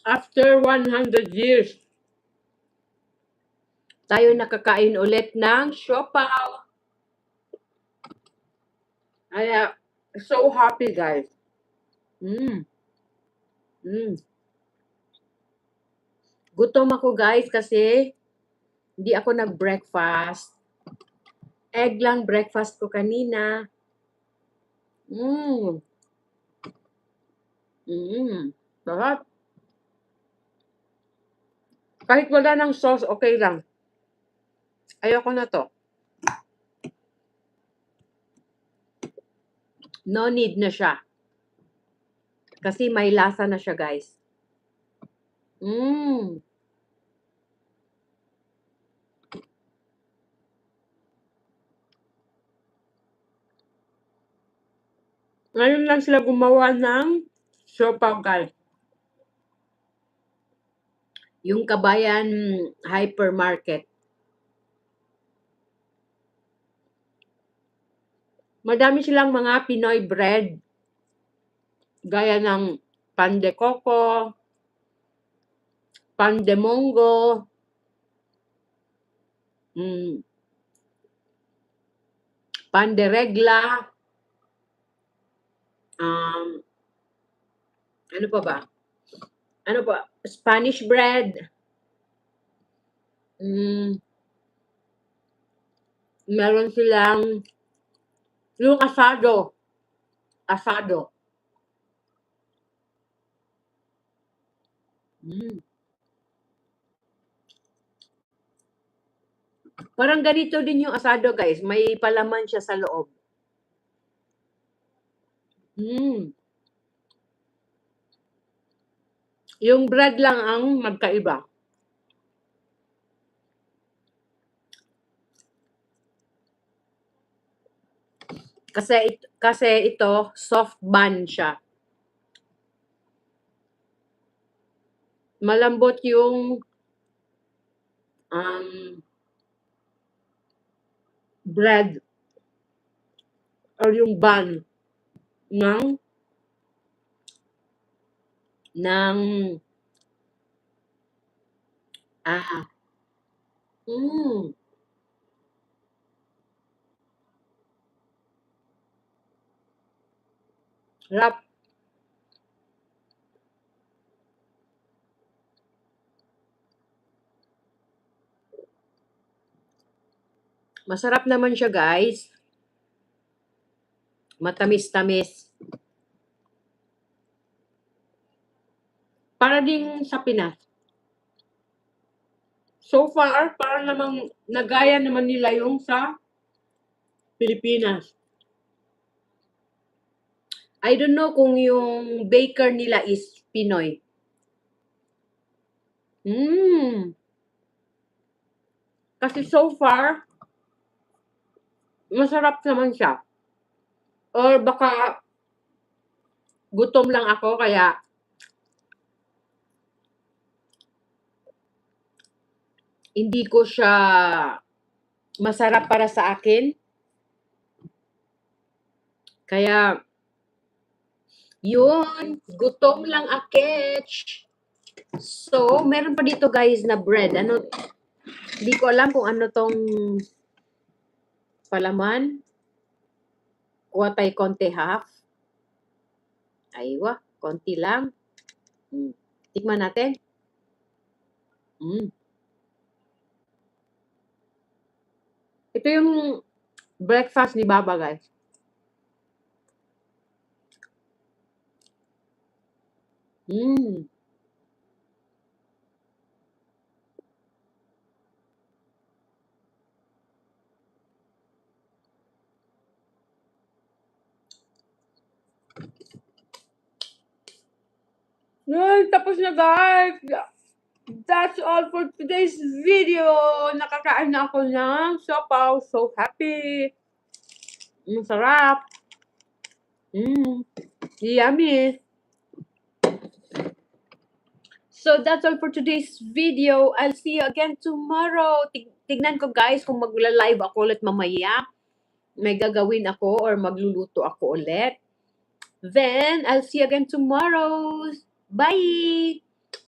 After 100 years, tayo nakakain ulit ng siopaw. Kaya, so happy guys. Mm. Mm. Gutom ako guys kasi hindi ako nag-breakfast. Egg lang breakfast ko kanina. Mm. Mm. Sarap. Kahit wala ng sauce, okay lang. Ayoko na to. No need na siya. Kasi may lasa na siya, guys. Mm. Ngayon lang sila gumawa ng siopaw, guys. Yung Kabayan Hypermarket. Madami silang mga Pinoy bread. Gaya ng pan de coco, pan de mongo, pan de regla, ano pa ba? Ano pa? Spanish bread. Meron silang yung asado. Asado. Parang ganito din yung asado, guys. May palaman siya sa loob. Yung bread lang ang magkaiba. Kasi ito, soft bun siya. Malambot yung bread or yung bun ng Sarap. Masarap naman siya, guys. Matamis-tamis. Para ding sa Pinas. So far, parang namang nagaya naman nila yung sa Pilipinas. I don't know kung yung baker nila is Pinoy. Kasi so far, masarap naman siya. Or baka gutom lang ako kaya hindi ko siya masarap para sa akin. Kaya yun, gutom lang akech. So, meron pa dito guys na bread. Ano, hindi ko alam kung ano tong palaman. Kuha tayo konti half. Aywa, konti lang. Tikman natin. Ito yung breakfast ni Baba, guys. Yun, tapos na guys. That's all for today's video. Nakakain na ako ng siopaw. So happy. Masarap. Yummy. So that's all for today's video. I'll see you again tomorrow. Tignan ko guys kung magla-live ako ulit mamaya. May gagawin ako or magluluto ako ulit. Then, I'll see you again tomorrow. Bye!